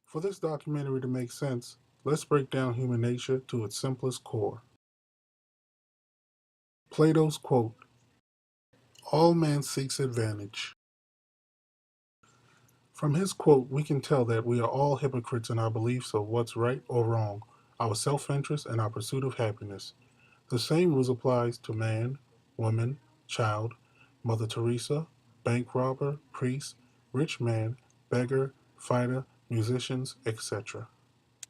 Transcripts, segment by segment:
For this documentary to make sense, let's break down human nature to its simplest core. Plato's quote, "All man seeks advantage." From his quote, we can tell that we are all hypocrites in our beliefs of what's right or wrong, our self-interest, and our pursuit of happiness. The same rules applies to man, woman, child, Mother Teresa, bank robber, priest, rich man, beggar, fighter, musicians, etc.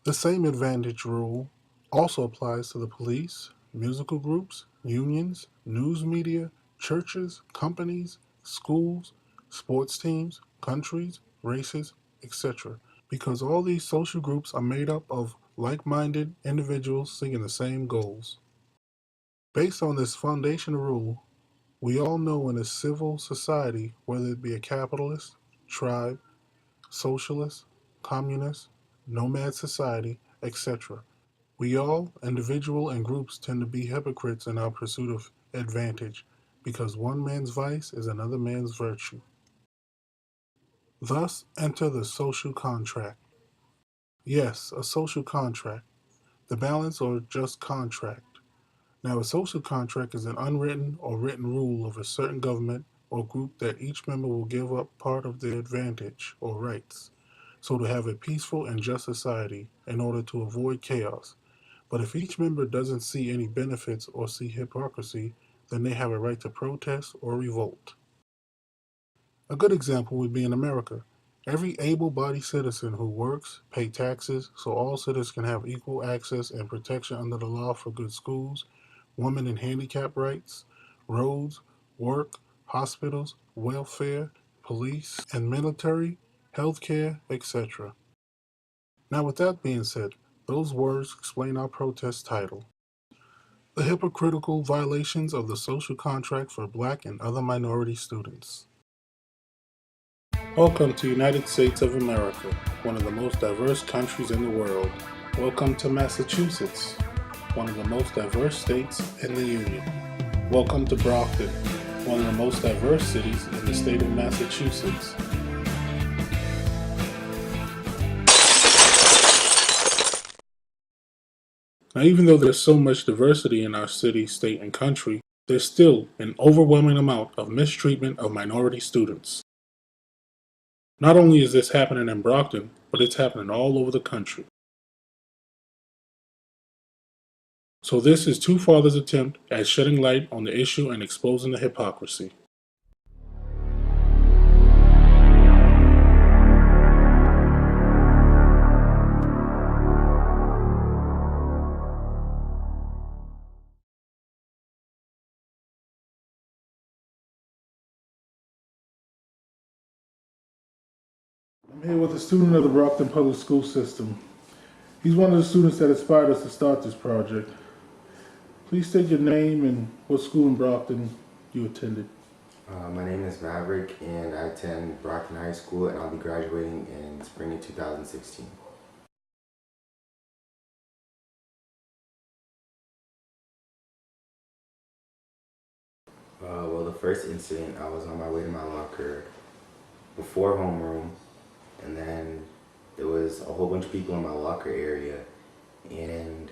The same advantage rule also applies to the police, musical groups, unions, news media, churches, companies, schools, sports teams, countries, races, etc. Because all these social groups are made up of like-minded individuals seeking the same goals. Based on this foundational rule, we all know in a civil society, whether it be a capitalist, tribe, socialist, communist, nomad society, etc., we all, individual and groups, tend to be hypocrites in our pursuit of advantage because one man's vice is another man's virtue. Thus, enter the social contract. Yes, a social contract, the balance or just contract. Now, a social contract is an unwritten or written rule of a certain government or group that each member will give up part of their advantage or rights, so to have a peaceful and just society in order to avoid chaos. But if each member doesn't see any benefits or see hypocrisy, then they have a right to protest or revolt. A good example would be in America. Every able-bodied citizen who works pay taxes so all citizens can have equal access and protection under the law for good schools, women and handicap rights, roads, work, hospitals, welfare, police and military, healthcare, etc. Now with that being said, those words explain our protest title. The hypocritical violations of the social contract for Black and other minority students. Welcome to United States of America, one of the most diverse countries in the world. Welcome to Massachusetts, one of the most diverse states in the Union. Welcome to Brockton, one of the most diverse cities in the state of Massachusetts. Now, even though there's so much diversity in our city, state, and country, there's still an overwhelming amount of mistreatment of minority students. Not only is this happening in Brockton, but it's happening all over the country. So this is Two Fathers' attempt at shedding light on the issue and exposing the hypocrisy. I'm here with a student of the Brockton Public School System. He's one of the students that inspired us to start this project. Please state your name and what school in Brockton you attended. My name is Maverick, and I attend Brockton High School, and I'll be graduating in spring of 2016. Well, the first incident, I was on my way to my locker before homeroom, and then there was a whole bunch of people in my locker area, and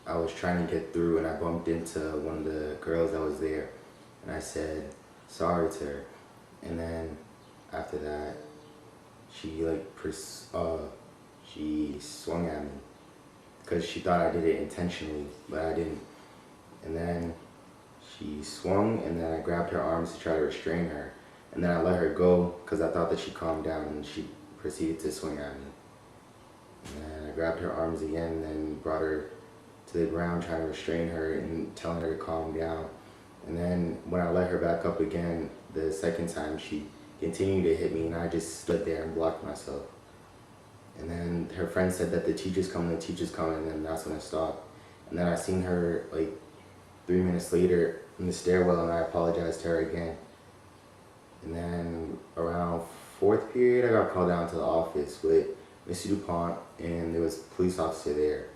I was trying to get through, and I bumped into one of the girls that was there, and I said sorry to her, and then after that, she she swung at me because she thought I did it intentionally, but I didn't. And then she swung, and then I grabbed her arms to try to restrain her, and then I let her go because I thought that she calmed down, and she proceeded to swing at me. And then I grabbed her arms again, and then brought her to the ground, trying to restrain her and telling her to calm down. And then when I let her back up again, the second time, she continued to hit me, and I just stood there and blocked myself. And then her friend said that the teacher's coming, and then that's when it stopped. And then I seen her like 3 minutes later in the stairwell, and I apologized to her again. And then around fourth period, I got called down to the office with Mr. DuPont, and there was a police officer there.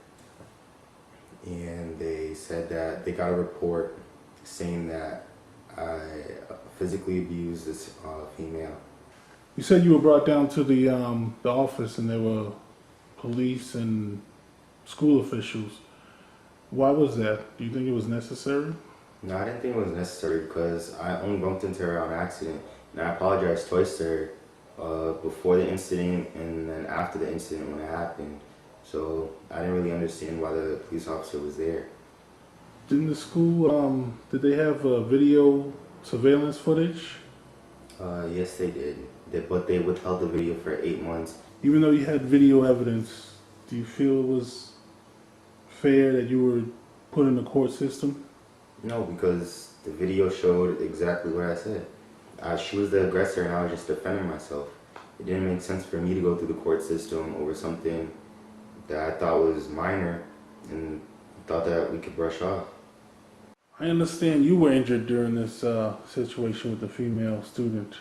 And they said that they got a report saying that I physically abused this female. You said you were brought down to the office and there were police and school officials. Why was that? Do you think it was necessary? No, I didn't think it was necessary because I only bumped into her on accident, and I apologized twice to her before the incident and then after the incident when it happened. So I didn't really understand why the police officer was there. Didn't the school, did they have video surveillance footage? Yes, they did. But they withheld the video for 8 months. Even though you had video evidence, do you feel it was fair that you were put in the court system? No, because the video showed exactly what I said. She was the aggressor and I was just defending myself. It didn't make sense for me to go through the court system over something that I thought was minor and thought that we could brush off. I understand you were injured during this situation with the female student.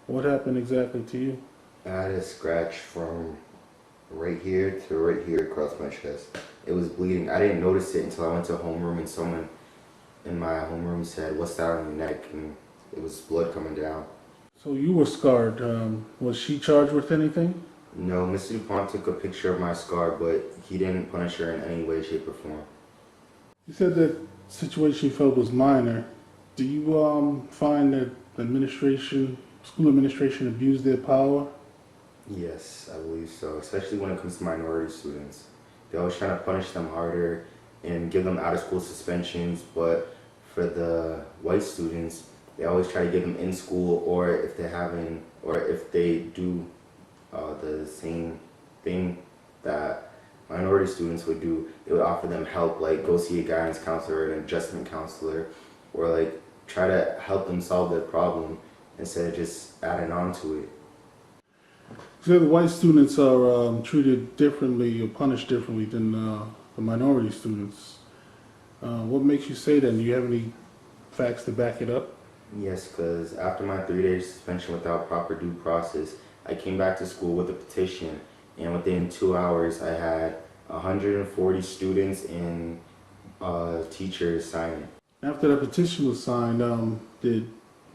What happened exactly to you? I had a scratch from right here to right here across my chest. It was bleeding. I didn't notice it until I went to homeroom and someone in my homeroom said, "What's that on your neck?" And it was blood coming down. So you were scarred. Was she charged with anything? No, Mr. DuPont took a picture of my scar, but he didn't punish her in any way, shape, or form. You said that situation you felt was minor. Do you find that school administration abused their power? Yes, I believe so, especially when it comes to minority students. They're always trying to punish them harder and give them out-of-school suspensions, but for the white students, they always try to give them in school, or if they do the same thing that minority students would do, they would offer them help, like go see a guidance counselor, an adjustment counselor, or like try to help them solve their problem instead of just adding on to it. So the white students are treated differently or punished differently than the minority students. What makes you say that? Do you have any facts to back it up? Yes, because after my 3-day suspension without proper due process, I came back to school with a petition, and within 2 hours, I had 140 students and teachers sign it. After the petition was signed, did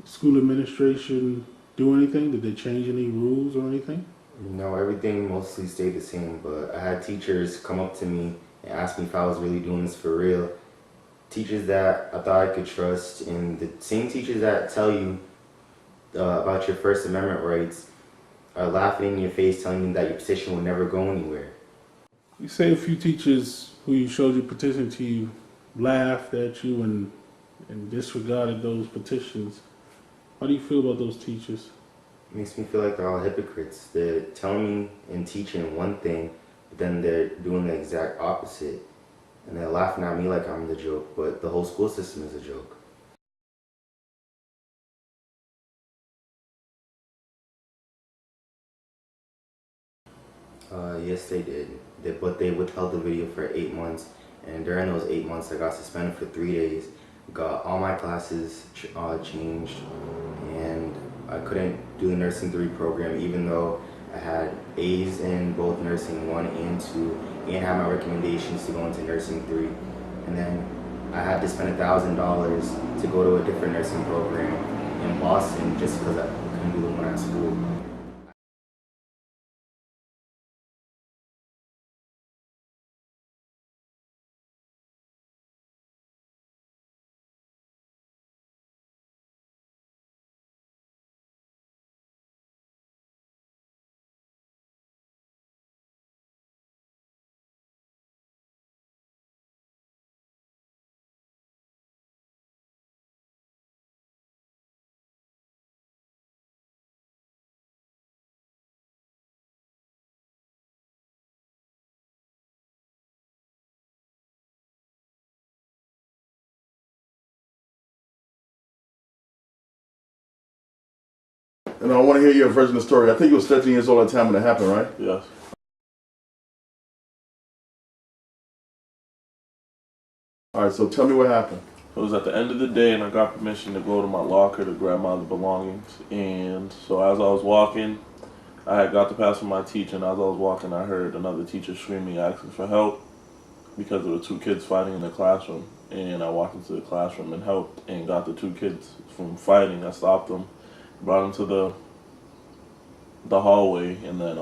school administration do anything? Did they change any rules or anything? No, everything mostly stayed the same, but I had teachers come up to me and ask me if I was really doing this for real. Teachers that I thought I could trust, and the same teachers that tell you about your First Amendment rights are laughing in your face telling you that your petition will never go anywhere. You say a few teachers who you showed your petition to you laughed at you and disregarded those petitions. How do you feel about those teachers? It makes me feel like they're all hypocrites. They're telling me and teaching one thing, but then they're doing the exact opposite. And they're laughing at me like I'm the joke, but the whole school system is a joke. Yes, they did. But they withheld the video for 8 months, and during those 8 months, I got suspended for 3 days. Got all my classes changed, and I couldn't do the nursing 3 program, even though I had A's in both nursing 1 and 2, and had my recommendations to go into nursing 3. And then I had to spend $1,000 to go to a different nursing program in Boston just because I couldn't do the one at school. And I want to hear your version of the story. I think you was 13 years old at the time when it happened, right? Yes. All right, so tell me what happened. It was at the end of the day, and I got permission to go to my locker to grab my other belongings. And so as I was walking, I had got to pass from my teacher, and as I was walking, I heard another teacher screaming, asking for help because there were 2 kids fighting in the classroom. And I walked into the classroom and helped and got the 2 kids from fighting. I stopped them, brought them to the the hallway, and then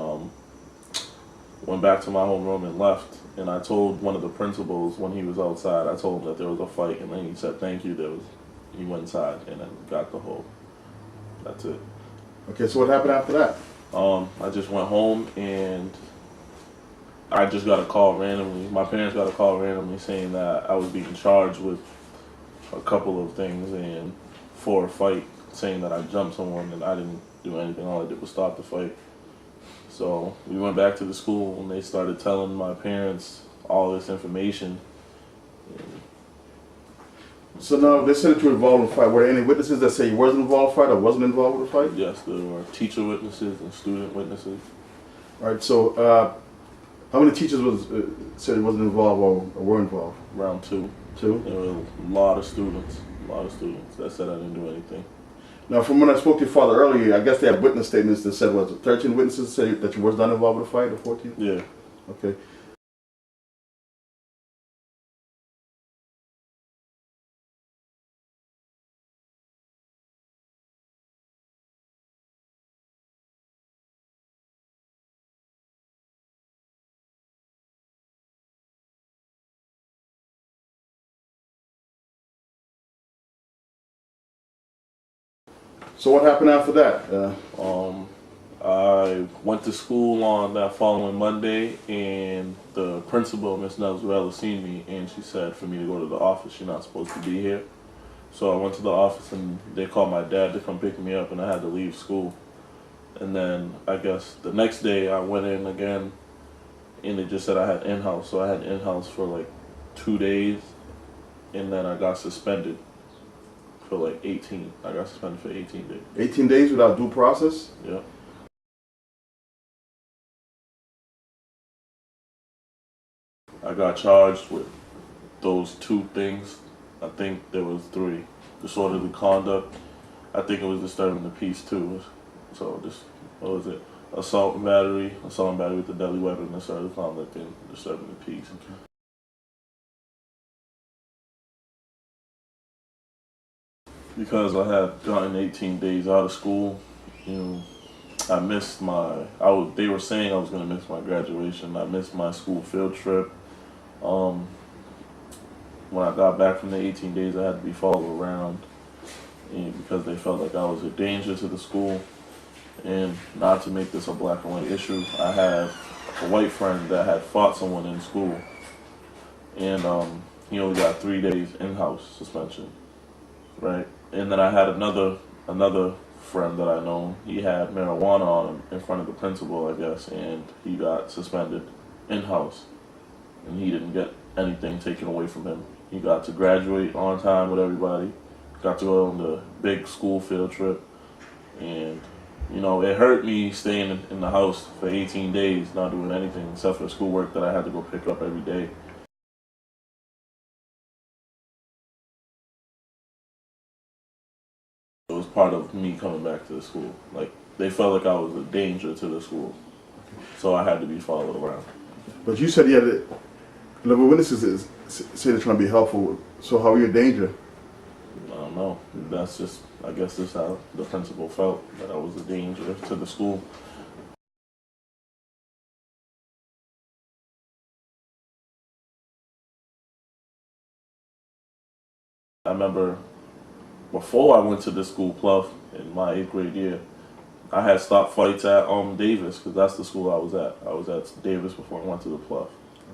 went back to my homeroom and left. And I told one of the principals when he was outside, I told him that there was a fight, and then he said thank you. He went inside and then got the whole. That's it. Okay, so what happened after that? I just went home and I just got a call randomly. My parents got a call randomly saying that I was being charged with a couple of things and for a fight, saying that I jumped someone and I didn't do anything. All I did was stop the fight. So we went back to the school and they started telling my parents all this information. So now they said that you were involved in the fight. Were there any witnesses that say you wasn't involved in the fight or wasn't involved with the fight? Yes, there were teacher witnesses and student witnesses. All right. So how many teachers said he wasn't involved or were involved? Round two. Two. There were a lot of students that said I didn't do anything. Now, from when I spoke to your father earlier, I guess they had witness statements that said, was it 13 witnesses say that you was not involved with the fight, or 14? Yeah. Okay. So what happened after that? I went to school on that following Monday, and the principal, Miss Nelzarella, seen me, and she said for me to go to the office. You're not supposed to be here. So I went to the office, and they called my dad to come pick me up, and I had to leave school. And then I guess the next day I went in again, and they just said I had in-house. So I had in-house for like 2 days, and then I got suspended for like 18. I got suspended for 18 days. 18 days without due process? Yeah. I got charged with those 2 things. I think there was 3. Disorderly conduct. I think it was disturbing the peace too. So just, what was it? Assault and battery with a deadly weapon, disorderly conduct, and disturbing the peace. Because I had gotten 18 days out of school, I missed they were saying I was gonna miss my graduation. I missed my school field trip. When I got back from the 18 days, I had to be followed around, and because they felt like I was a danger to the school. And not to make this a black and white issue, I had a white friend that had fought someone in school, and he only got 3 days in-house suspension, right? And then I had another friend that I know. He had marijuana on him in front of the principal, I guess, and he got suspended in-house, and he didn't get anything taken away from him. He got to graduate on time with everybody, got to go on the big school field trip, and it hurt me staying in the house for 18 days, not doing anything except for schoolwork that I had to go pick up every day. It was part of me coming back to the school. Like, they felt like I was a danger to the school, so I had to be followed around. But you said you had level witnesses say they're trying to be helpful. So how are you a danger? I don't know. That's just, I guess that's how the principal felt, that I was a danger to the school. I remember before I went to this school, Pluff, in my 8th grade year, I had stopped fights at Davis, because that's the school I was at. I was at Davis before I went to the Pluff.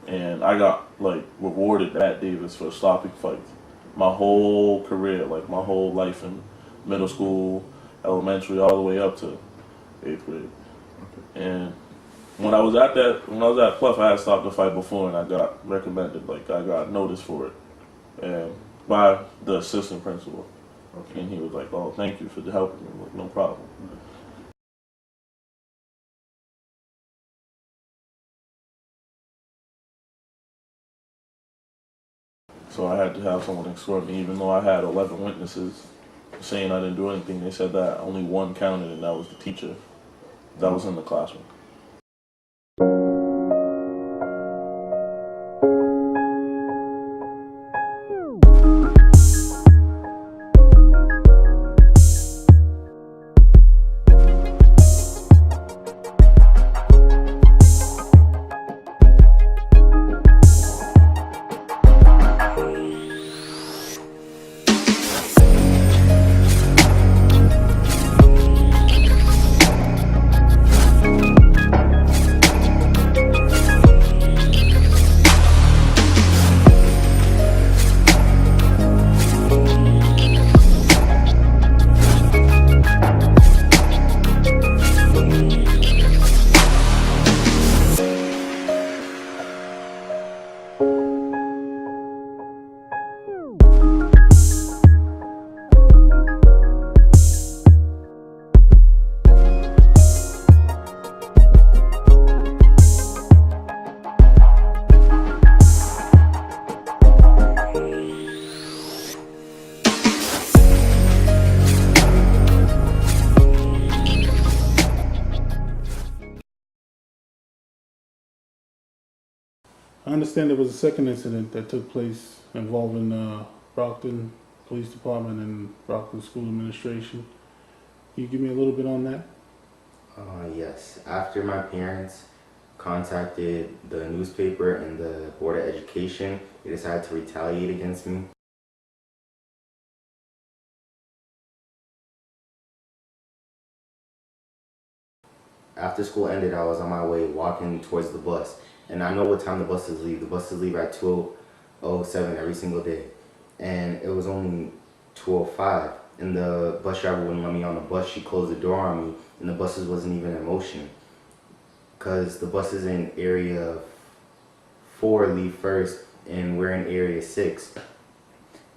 And I got rewarded at Davis for stopping fights. My whole career, my whole life in middle school, elementary, all the way up to 8th grade. Okay. And when I was at Pluff, I had stopped the fight before, and I got recommended, I got noticed for it, and by the assistant principal. Okay. And he was like, "Oh, thank you for helping me." I'm like, "No problem." So I had to have someone escort me, even though I had 11 witnesses saying I didn't do anything. They said that only 1 counted, and that was the teacher that was in the classroom. I understand there was a second incident that took place involving Brockton Police Department and Brockton School Administration. Can you give me a little bit on that? Yes. After my parents contacted the newspaper and the Board of Education, they decided to retaliate against me. After school ended, I was on my way walking towards the bus. And I know what time the buses leave. The buses leave at 2:07 every single day. And it was only 2:05. And the bus driver wouldn't let me on the bus. She closed the door on me. And the buses wasn't even in motion. Because the buses in area 4 leave first. And we're in area 6.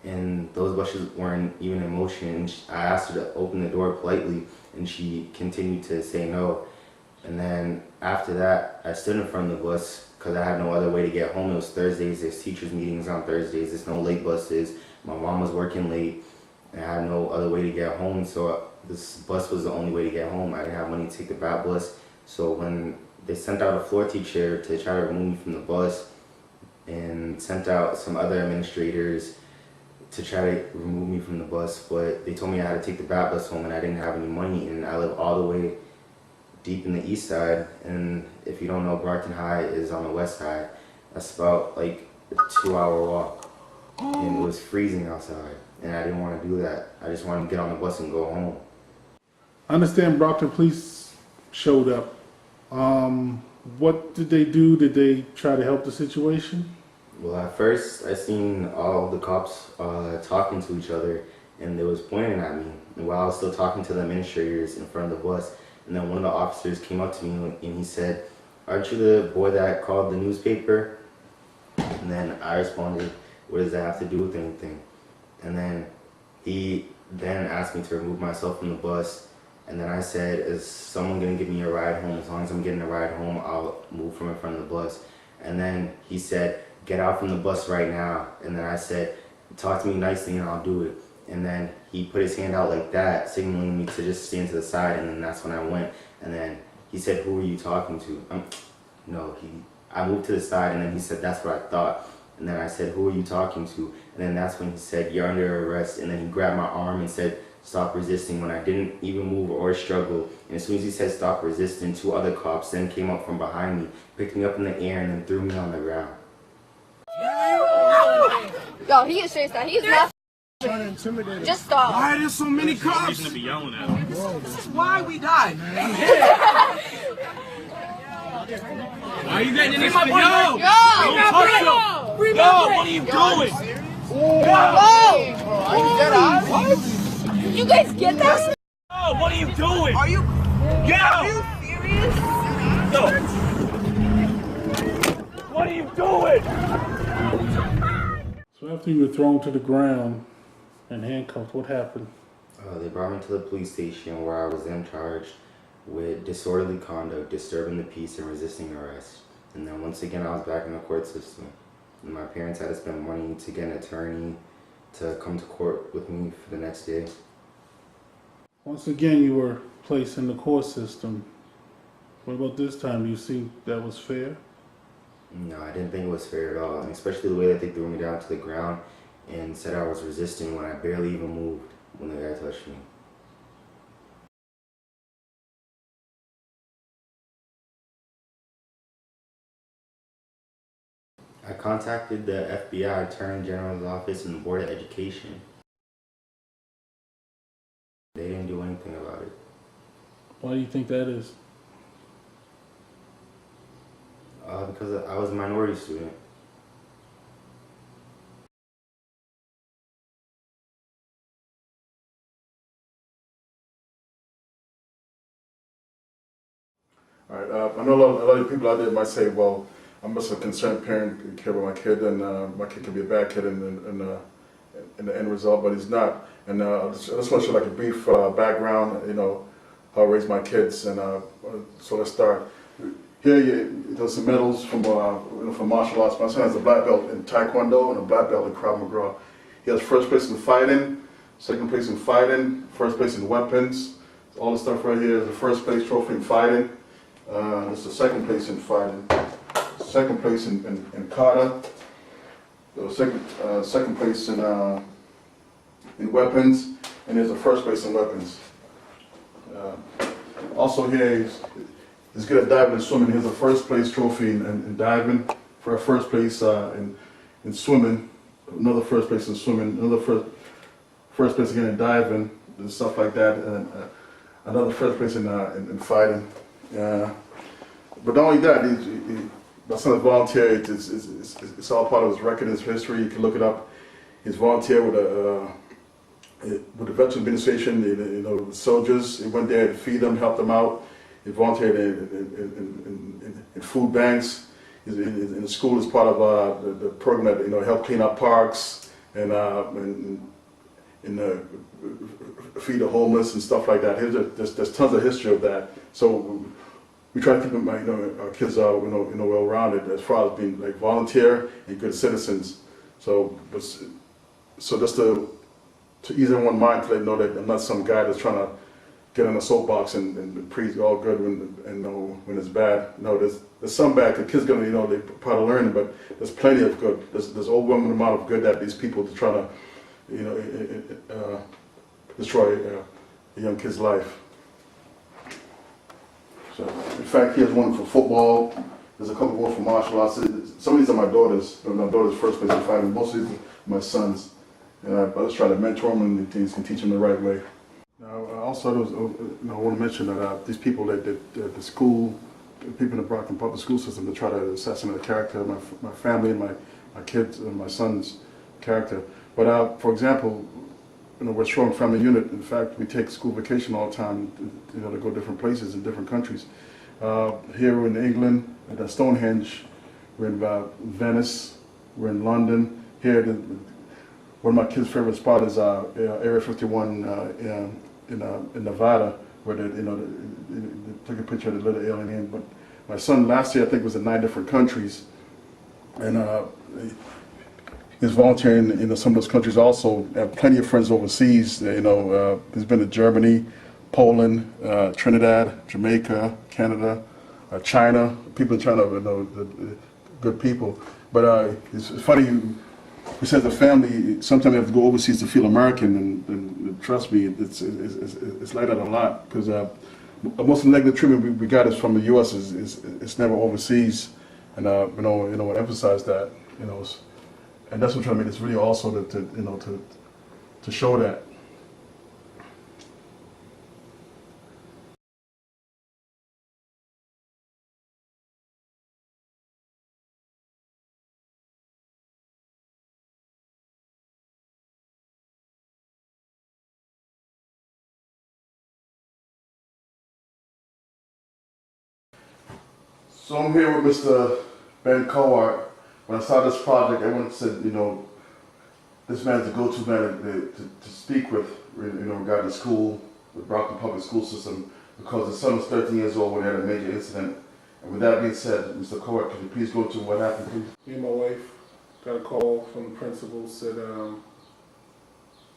And those buses weren't even in motion. And I asked her to open the door politely. And she continued to say no. And then after that, I stood in front of the bus because I had no other way to get home. It was Thursdays. There's teachers' meetings on Thursdays. There's no late buses. My mom was working late. And I had no other way to get home. So this bus was the only way to get home. I didn't have money to take the back bus. So when they sent out a floor teacher to try to remove me from the bus and sent out some other administrators to try to remove me from the bus, but they told me I had to take the back bus home and I didn't have any money, and I live all the way deep in the east side, and if you don't know, Brockton High is on the west side. That's about like a 2-hour walk, and it was freezing outside, and I didn't want to do that. I just wanted to get on the bus and go home. I understand Brockton Police showed up. What did they do? Did they try to help the situation? Well, at first, I seen all the cops talking to each other, and they was pointing at me while I was still talking to the administrators in front of the bus. And then one of the officers came up to me and he said, "Aren't you the boy that called the newspaper?" And then I responded, "What does that have to do with anything?" And then he then asked me to remove myself from the bus. And then I said, "Is someone going to give me a ride home? As long as I'm getting a ride home, I'll move from in front of the bus." And then he said, "Get out from the bus right now." And then I said, "Talk to me nicely and I'll do it." And then he put his hand out like that, signaling me to just stand to the side, and then that's when I went. And then he said, "Who are you talking to?" I moved to the side, and then he said, "That's what I thought." And then I said, "Who are you talking to?" And then that's when he said, "You're under arrest." And then he grabbed my arm and said, "Stop resisting," when I didn't even move or struggle. And as soon as he said, "Stop resisting," 2 other cops then came up from behind me, picked me up in the air, and then threw me on the ground. Yo, he is straight style. He's not Trying to intimidate us. just stop. Why are there so many cops? He's gonna be yelling at him. This is why we died. Why are you getting in this? Yo! Yo! Yo, what are you doing? Whoa! You guys get that? Yo, what are you doing? Are you Serious? Yo! What are you doing? So after you were thrown to the ground and handcuffed, what happened? They brought me to the police station where I was then charged with disorderly conduct, disturbing the peace, and resisting arrest. And then once again, I was back in the court system. And my parents had to spend money to get an attorney to come to court with me for the next day. Once again, you were placed in the court system. What about this time? Do you think that was fair? No, I didn't think it was fair at all, and especially the way that they threw me down to the ground and said I was resisting when I barely even moved when the guy touched me. I contacted the FBI Attorney General's office and the Board of Education. They didn't do anything about it. Why do you think that is? Because I was a minority student. All right, I know a lot of people out there might say, well, I'm just a concerned parent and care about my kid, and my kid can be a bad kid in the end result, but he's not. And I just want to show like a brief background, how I raised my kids. And so let's start. Here, there's some medals from martial arts. My son has a black belt in Taekwondo and a black belt in Krav Maga. He has first place in fighting, second place in fighting, first place in weapons. All the stuff right here is the first place trophy in fighting. This is the second place in fighting. second place in Carter. There was second place in weapons, and there's a first place in weapons. Also here, he's good at diving and swimming. Here's a first place trophy in diving, for a first place in swimming, another first place in swimming, another first place again in diving, and stuff like that, and another first place in fighting. But not only that, my son is volunteer. It's all part of his record, his history. You can look it up. He's volunteer with the Veterans Administration, with soldiers. He went there to feed them, help them out. He volunteered in food banks. In the school as part of the program that help clean up parks and feed the homeless and stuff like that. There's tons of history of that. So we try to keep them, our kids are well rounded as far as being like volunteer and good citizens. So just to ease everyone's mind, to let them know that I'm not some guy that's trying to get on a soapbox and preach all good when it's bad. No, there's some bad. The kids gonna they're part of learning, but there's plenty of good. There's overwhelming amount of good that these people are trying to destroy a young kid's life. So in fact, he has one for football. There's a couple more for martial arts. Some of these are my daughters. My daughter's first place in fighting. Most of these are my sons. And I just try to mentor them and things can teach them the right way. Now, also, I want to mention that these people at the school, people in the Brockton public school system, that try to assassinate the character of my family and my kids and my son's character. But for example, we're a strong family unit. In fact, we take school vacation all the time, to go different places in different countries. Here we're in England, at Stonehenge. We're in Venice. We're in London. Here, one of my kids' favorite spots is Area 51 in Nevada, where they took a picture of the little alien. But my son last year, I think, was in 9 different countries, and he's volunteering in some of those countries. Also, I have plenty of friends overseas. He's been to Germany, Poland, Trinidad, Jamaica, Canada, China. People in China, good people. But it's funny. He says the family, sometimes you have to go overseas to feel American, and trust me, it's like that a lot, because most of the negative treatment we got is from the U.S. It's never overseas, and I want to emphasize that, and that's what I'm trying to make this video also to show that. So I'm here with Mr. Ben Cowart. When I started this project, everyone said, this man's a go-to man to speak with, regarding school, the Brockton public school system, because his son was 13 years old when he had a major incident. And with that being said, Mr. Cowart, could you please go to what happened, please? Me and my wife got a call from the principal, said,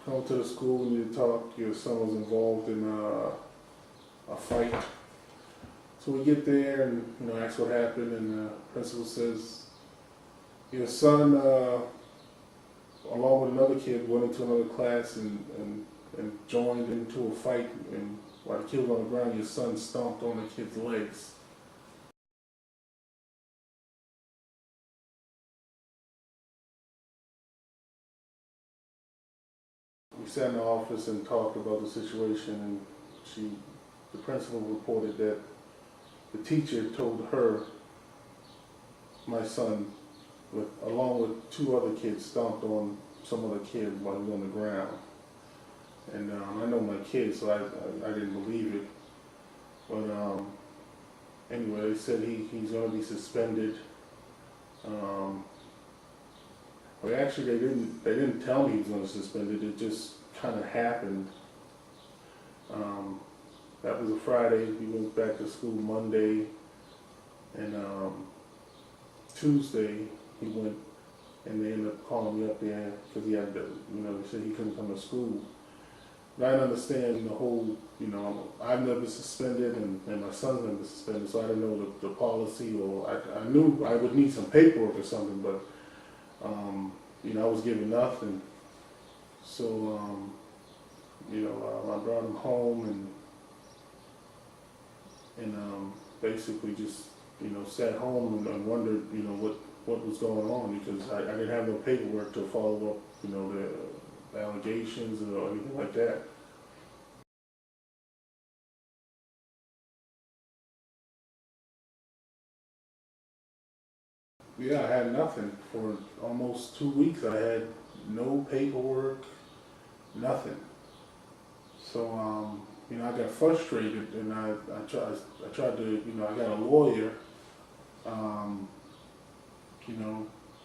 come to the school and you talk, your son was involved in a fight. So we get there and ask what happened, and the principal says, your son, along with another kid, went into another class and joined into a fight, and while the kid was on the ground, your son stomped on the kid's legs. We sat in the office and talked about the situation, and the principal reported that the teacher told her my son, along with 2 other kids, stomped on some other kid while he was on the ground. And I know my kid, so I didn't believe it. But anyway, they said he's going to be suspended. Well, actually, they didn't tell me he was going to be suspended. It just kind of happened. That was a Friday. We went back to school Monday, and Tuesday he went, and they ended up calling me up there because he had, they said he couldn't come to school. I didn't understand the whole, I've never been suspended and my son's never been suspended, so I didn't know the policy, or I knew I would need some paperwork or something, but, I was given nothing. So, I brought him home and basically just, sat home and wondered, what was going on, because I didn't have no paperwork to follow up, the allegations or anything like that. Yeah, I had nothing for almost 2 weeks. I had no paperwork, nothing. So, I got frustrated, and I tried to, I got a lawyer,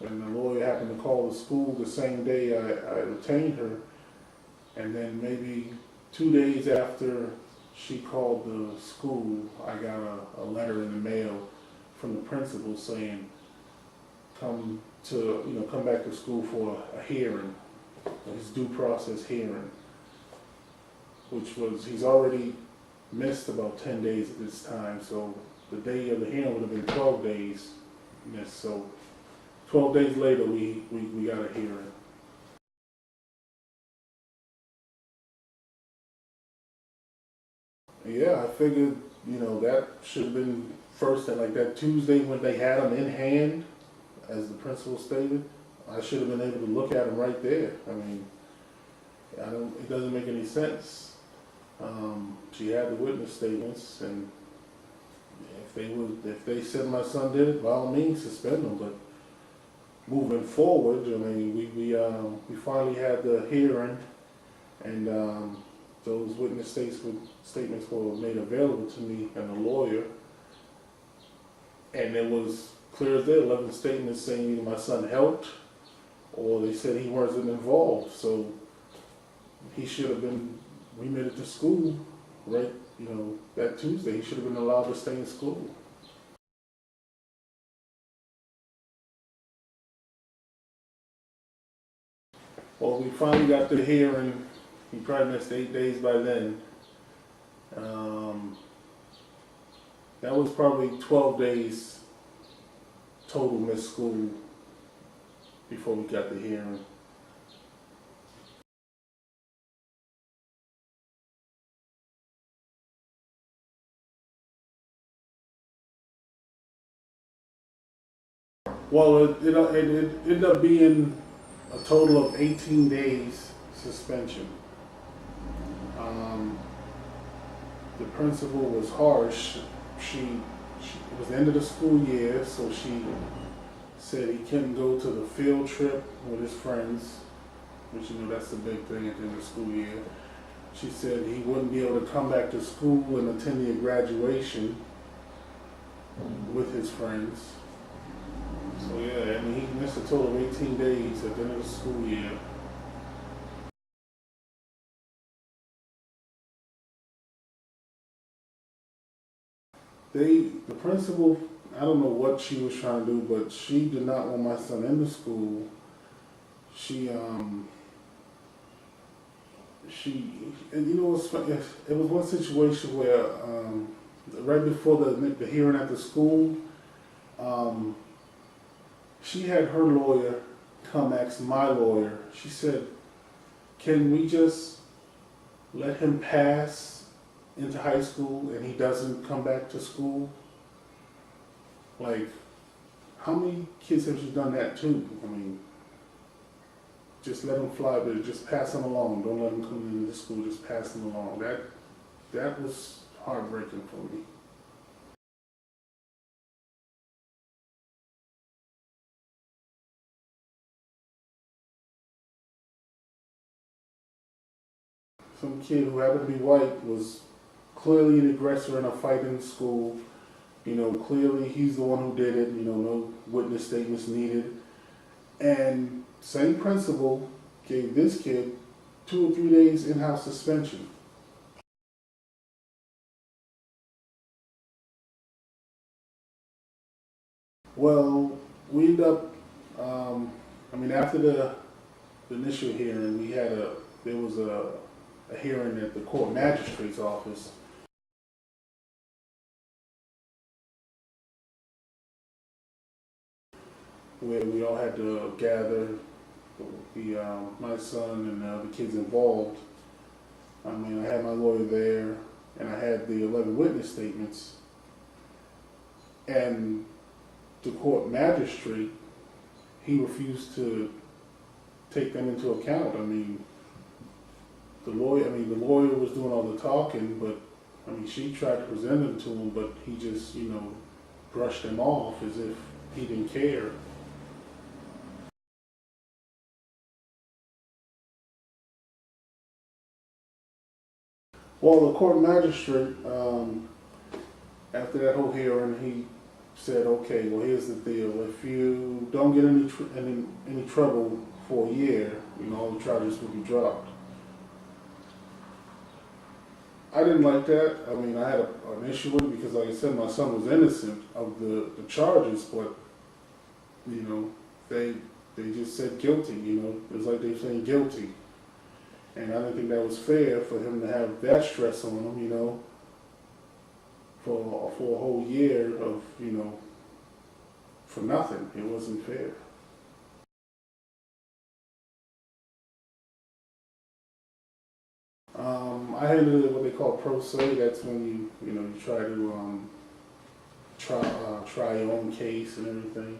and the lawyer happened to call the school the same day I retained her, and then maybe 2 days after she called the school, I got a letter in the mail from the principal saying, come back to school for a hearing, his due process hearing, which was, he's already missed about 10 days at this time, so the day of the hearing would have been 12 days missed, so 12 days later we got a hearing. Yeah, I figured, that should have been first, and like that Tuesday when they had him in hand, as the principal stated, I should have been able to look at him right there. I mean, it doesn't make any sense. She had the witness statements, and if they said my son did it, by all means suspend him. But moving forward, I mean, we finally had the hearing, and those witness statements were made available to me and the lawyer, and it was clear as day, 11 statements saying either my son helped or they said he wasn't involved. So he should have been remitted to school, right? That Tuesday, he should have been allowed to stay in school. Well, we finally got the hearing. He probably missed 8 days by then. That was probably 12 days total missed school before we got the hearing. Well, it ended up being a total of 18 days suspension. The principal was harsh. It was the end of the school year, so she said he couldn't go to the field trip with his friends, which that's the big thing at the end of the school year. She said he wouldn't be able to come back to school and attend the graduation with his friends. So yeah, he missed a total of 18 days at the end of the school year. The principal, I don't know what she was trying to do, but she did not want my son in the school. And it's funny, it was one situation where right before the hearing at the school, she had her lawyer come ask my lawyer. She said, can we just let him pass into high school and he doesn't come back to school? Like, how many kids have you done that to? I mean, just let him fly, but just pass him along. Don't let him come into the school, just pass him along. That was heartbreaking for me. Some kid who happened to be white was clearly an aggressor in a fight in school. Clearly he's the one who did it. No witness statements needed. And same principal gave this kid 2 or 3 days in-house suspension. Well, we ended up, after the initial hearing, there was a a hearing at the court magistrate's office. Where we all had to gather, my son and the kids involved. I mean, I had my lawyer there, and I had the 11 witness statements. And the court magistrate, he refused to take them into account. I mean, the lawyer was doing all the talking, but I mean, she tried to present them to him, but he just, brushed them off as if he didn't care. Well, the court magistrate, after that whole hearing, he said, okay, well, here's the deal. If you don't get any trouble for a year, all the charges will be dropped. I didn't like that. I mean, I had an issue with it because, like I said, my son was innocent of the charges, but, they just said guilty, It was like they were saying guilty. And I didn't think that was fair for him to have that stress on him, for a whole year of, for nothing. It wasn't fair. I handled it what they call pro se. That's when you try to try your own case and everything.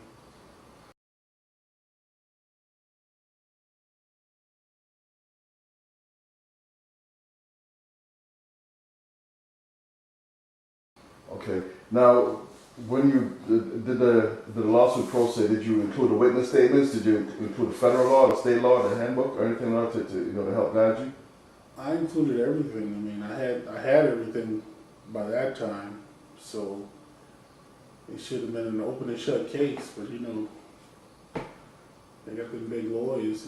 Okay. Now, when you did the lawsuit pro se, did you include the witness statements? Did you include the federal law, the state law, the handbook, or anything like that to help guide you? I included everything. I mean, I had everything by that time, so it should have been an open and shut case. But they got them big lawyers.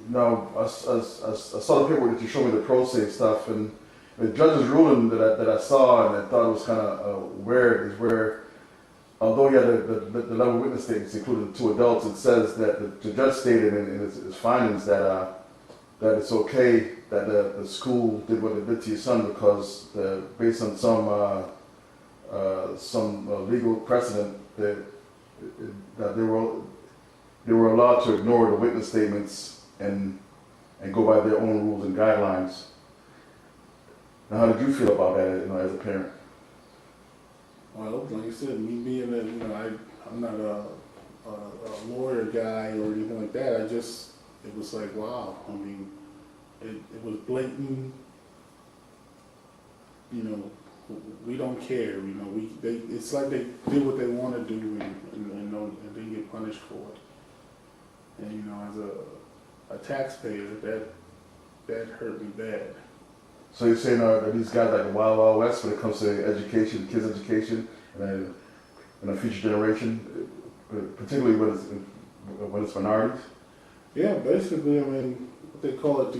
Now, I saw the paperwork that you showed me, the pro se stuff, and the judge's ruling that I saw and I thought it was kind of weird is where, although you had the 11 witness statements, including 2 adults, it says that the judge stated in his findings that it's okay that the school did what it did to your son because based on some legal precedent that they were allowed to ignore the witness statements and go by their own rules and guidelines. Now, how did you feel about that, as a parent? Well, like I said, me being that I'm not a lawyer guy or anything like that. It was like, wow. I mean, it was blatant. We don't care. It's like they did what they want to do and they get punished for it. And as a taxpayer, that hurt me bad. So you're saying that these guys like the Wild Wild West when it comes to education, kids' education, and a future generation, particularly when it's minorities? Yeah, basically, I mean, what they call it,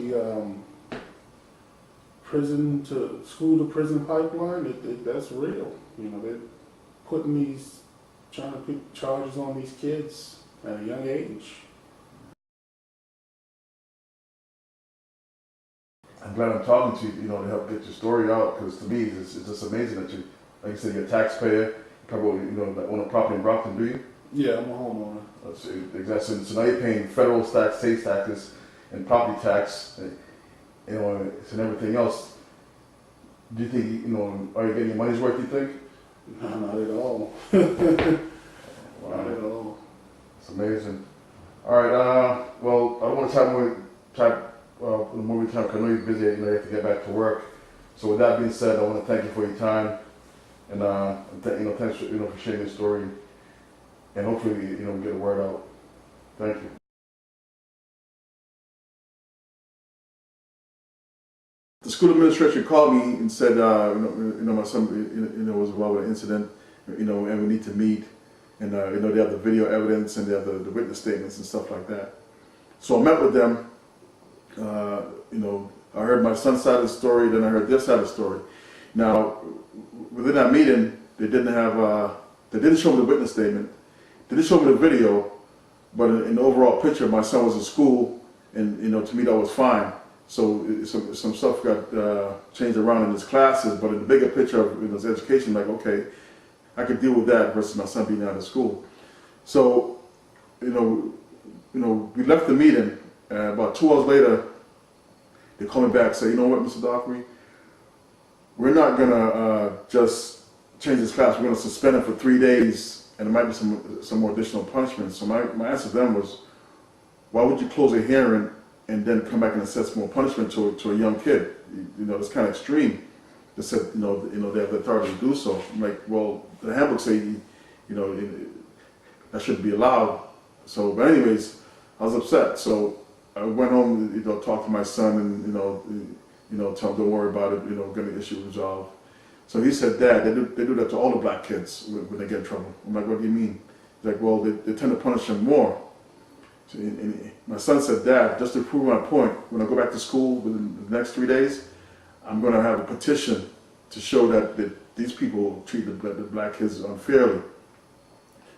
the school to prison pipeline, that's real. They're trying to put charges on these kids at a young age. I'm glad I'm talking to you, to help get your story out, because to me, it's just amazing that you, like you said, you're a taxpayer, you probably, own a property in Brockton, do you? Yeah, I'm a homeowner. Exactly. So now you're paying federal tax, state taxes, and property tax, and everything else. Do you think, are you getting your money's worth, you think? No, not at all. Wow. Not at all. It's amazing. All right, well, I don't want to talk more time, because I know you're busy, you have to get back to work. So with that being said, I want to thank you for your time, and thanks for, for sharing your story, and hopefully, get the word out. Thank you. The school administration called me and said, my son, was involved with an incident, and we need to meet, and they have the video evidence and they have the witness statements and stuff like that. So I met with them. I heard my son's side of the story, then I heard their side of the story. Now, within that meeting, they didn't show me the witness statement. They didn't show me the video, but in the overall picture, my son was in school and to me that was fine. So some stuff got changed around in his classes, but in the bigger picture of his education, like, okay, I could deal with that versus my son being out of school. So, we left the meeting, and about 2 hours later, they called me back and said, you know what, Mr. Dockery, we're not gonna just change his class, we're gonna suspend him for 3 days, and there might be some more additional punishments. So my answer to them was, why would you close a hearing and then come back and assess more punishment to a young kid? That's kind of extreme. They said, they have the authority to do so. I'm like, well, the handbook say, that shouldn't be allowed. So, but anyways, I was upset. So I went home, talked to my son, and tell him don't worry about it. Get the issue resolved. So he said, Dad, they do that to all the black kids when they get in trouble. I'm like, what do you mean? He's like, well, they tend to punish them more. So, and my son said, Dad, just to prove my point, when I go back to school within the next 3 days, I'm going to have a petition to show that these people treat the black kids unfairly.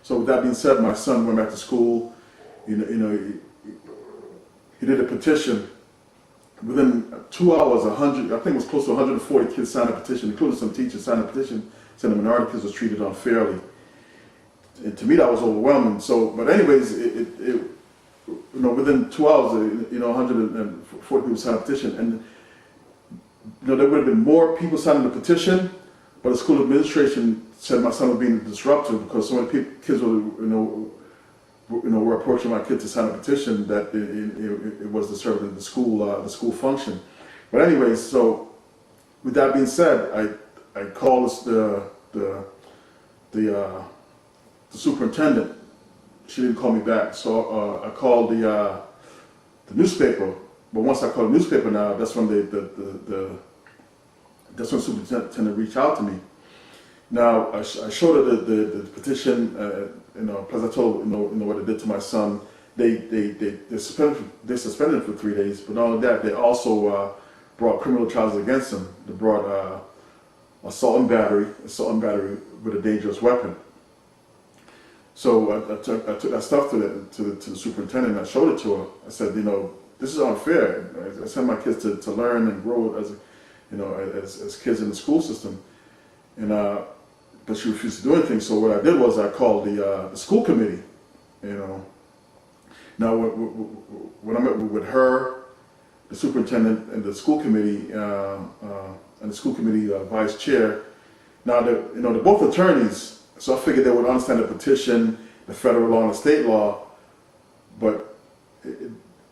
So with that being said, my son went back to school. He did a petition. Within 2 hours, 100, I think it was close to 140 kids signed a petition, including some teachers signed a petition saying the minority kids was treated unfairly. And to me, that was overwhelming. So, but anyways, within 2 hours, 140 people signed a petition, and there would have been more people signing the petition, but the school administration said my son was being disruptive because so many kids were approaching my kid to sign a petition that it was disturbing the school function. But anyways, so with that being said, I called the superintendent. She didn't call me back, so I called the newspaper. But once I called the newspaper, now that's when the superintendent reached out to me. Now I showed her the petition. Plus I told what they did to my son. They suspended him for 3 days. But not only that, they also brought criminal charges against him. They brought assault and battery with a dangerous weapon. So I took that stuff to the superintendent and I showed it to her. I said, this is unfair. I send my kids to learn and grow as kids in the school system. And but she refused to do anything. So what I did was I called the school committee. Now when I met with her, the superintendent, and the school committee, and the school committee vice chair. Now they're both attorneys. So I figured they would understand the petition, the federal law and the state law, but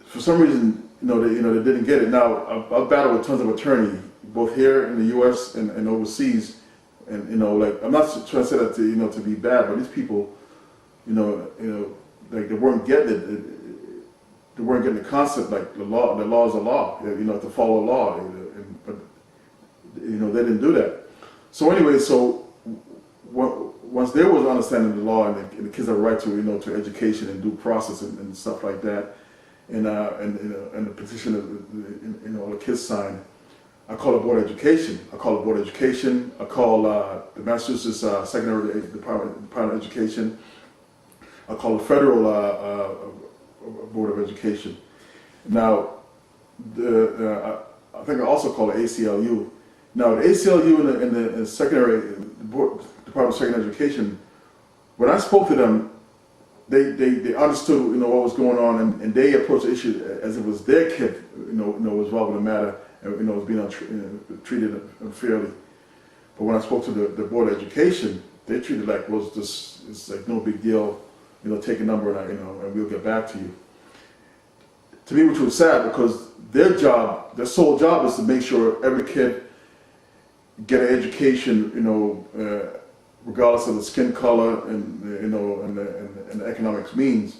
for some reason, they didn't get it. Now I've battled with tons of attorneys, both here in the U.S. and overseas, and I'm not trying to say that to be bad, but these people, like they weren't getting it. They weren't getting the concept, like the law is a law. To follow law, but they didn't do that. So anyway, once there was understanding the law and the kids have a right to education and due process and stuff like that, and the petition all the kids signed, I called the Board of Education. I called the Massachusetts Secondary Department of Education. I called the Federal Board of Education. Now, I think I also called the ACLU. Now, the ACLU and the Secondary Department of Secondary Education, when I spoke to them, they understood what was going on, and they approached the issue as if it was their kid was involved in the matter, and was being treated unfairly. But when I spoke to the Board of Education, they treated it like it's like no big deal, take a number and we'll get back to you. To me, which was sad, because their sole job is to make sure every kid get an education, regardless of the skin color and the economics means,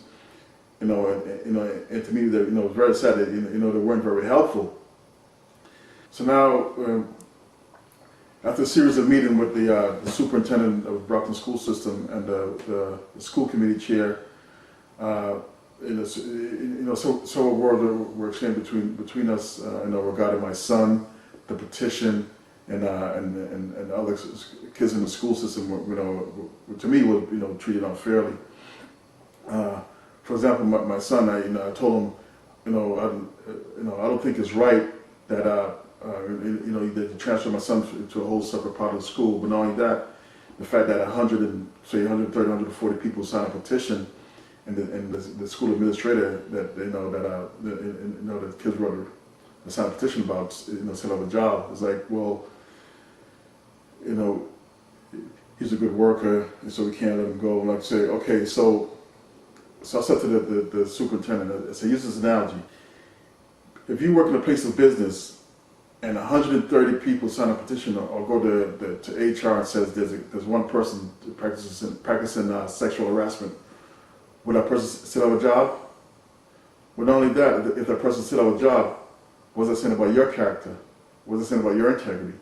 and to me, that it was very sad that they weren't very helpful. So now, after a series of meetings with the superintendent of Brockton School System and the school committee chair, several words were exchanged between us, regarding my son, the petition, and other kids in the school system, to me, were treated unfairly. For example, my son, I told him I don't think it's right that that you transfer my son to a whole separate part of the school. But not only that, the fact that 130, 140 people signed a petition, and the school administrator that the kids wrote a signed a petition about set up a job. It's like, well, he's a good worker, and so we can't let him go. And like say, okay, so I said to the superintendent, I said, use this analogy. If you work in a place of business and 130 people sign a petition or go to HR and says there's one person practicing sexual harassment, will that person still have a job? Well, not only that, if that person still have a job, what's that saying about your character? What's it saying about your integrity?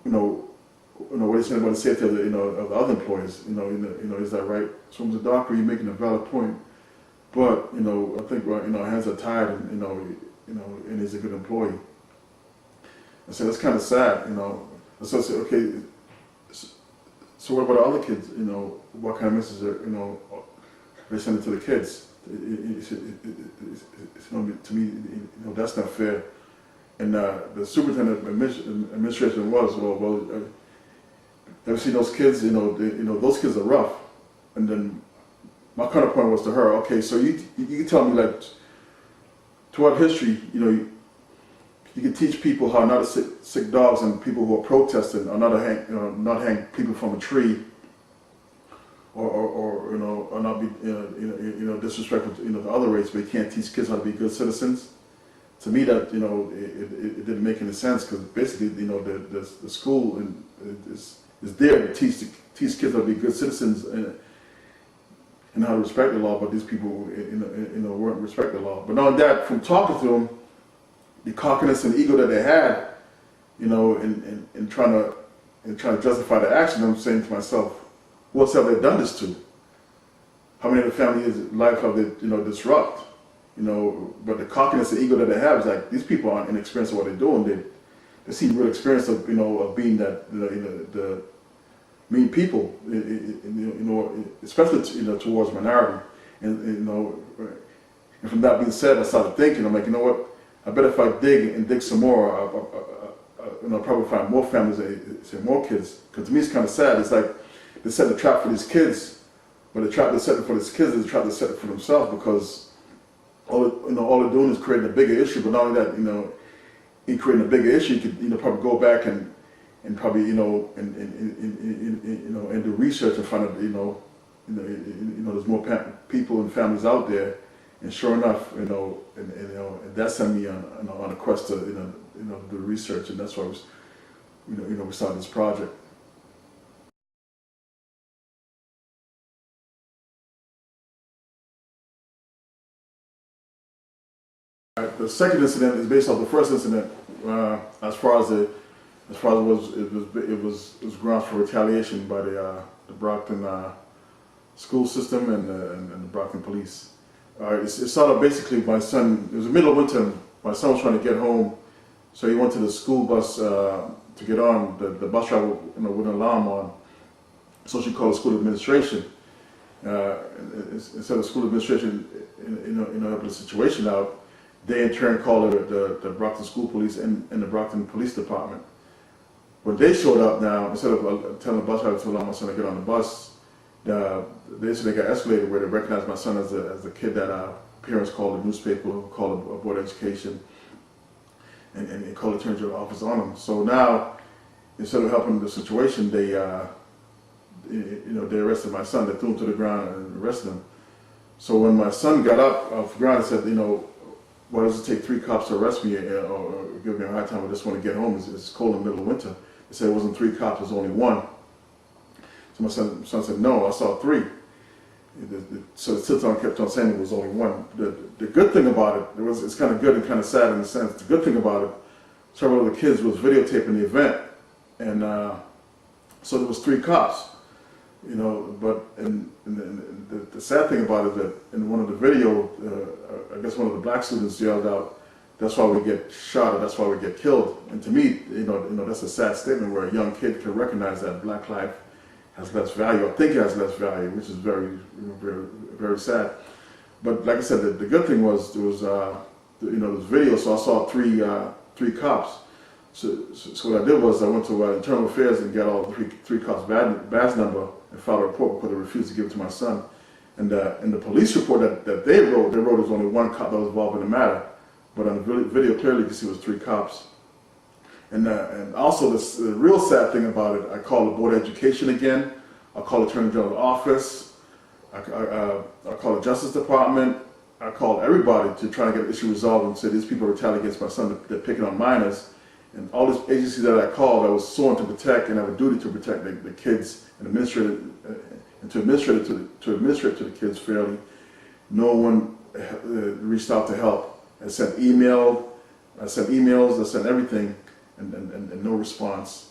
What is saying about the safety of of the other employees? Is that right? So as a doctor, you're making a valid point, but I think hands are tied, and he's a good employee. I said that's kind of sad, So I said, okay, so what about the other kids? What kind of message are they sending to the kids? To me, that's not fair. And the superintendent administration was, well, ever see those kids? Those kids are rough. And then my counterpoint was to her, okay, so you can tell me that throughout history, you can teach people how not to sick dogs and people who are protesting, or not hang people from a tree, or not be disrespectful to the other race, but you can't teach kids how to be good citizens. To me, that it didn't make any sense, because basically the school is there to teach kids how to be good citizens and how to respect the law, but these people weren't respect the law. But not only that, from talking to them, the cockiness and ego that they had, in trying to justify the action, I'm saying to myself, who else have they done this to? How many of the families' life have they disrupt? But the cockiness and ego that they have is like, these people aren't inexperienced of what they're doing. They seem real experienced of of being that the mean people, especially towards minority. And from that being said, I started thinking, I'm like, what? I bet if I dig some more, I'll probably find more families and more kids. Because to me, it's kind of sad. It's like they set a trap for these kids, but the trap they set for these kids is a trap they set for themselves, because all they're doing is creating a bigger issue. But not only that, in creating a bigger issue, you could probably go back and probably and do research and find out there's more people and families out there. And sure enough, and that sent me on a quest to do research, and that's why we started this project. The second incident is based off the first incident. As far as it was grounds for retaliation by the Brockton school system and the Brockton police. It started basically, my son, it was the middle of winter, my son was trying to get home, so he went to the school bus to get on. The bus driver with an alarm on, so she called the school administration. Instead of school administration helping the situation out, they in turn called the Brockton School Police and the Brockton Police Department. When they showed up now, instead of telling the bus driver to allow my son to get on the bus, they said they got escalated where they recognized my son as a kid that parents called the newspaper, called a board of education, and called the attorney general office on them. So now, instead of helping the situation, they they arrested my son. They threw him to the ground and arrested him. So when my son got up off the ground and said, why does it take 3 cops to arrest me or give me a hard time? I just want to get home. It's cold in the middle of winter. They said it wasn't 3 cops, it was only 1. So my son said, no, I saw 3. So the sit-on kept on saying it was only 1. The good thing about it, it's kind of good and kind of sad in a sense. The good thing about it, several of the kids was videotaping the event, and so there was 3 cops. But the sad thing about it is that in one of the video, I guess one of the black students yelled out, "That's why we get shot, or that's why we get killed." And to me, that's a sad statement where a young kid can recognize that black life has less value, or think it has less value, which is very, very, very sad. But like I said, the good thing was there was this video, so I saw three cops. So what I did was I went to Internal Affairs and got all three cops' badge number and filed a report because they refused to give it to my son. And in the police report that they wrote there was only one cop that was involved in the matter. But on the video, clearly you can see it was 3 cops. And also the real sad thing about it, I called the Board of Education again. I called the Attorney General's office. I called the Justice Department. I called everybody to try to get the issue resolved and say these people are retaliating against my son. They're picking on minors. And all these agencies that I called, I was sworn to protect and have a duty to protect the kids and to administrate to the kids fairly. No one reached out to help. I sent emails, I sent everything, and no response.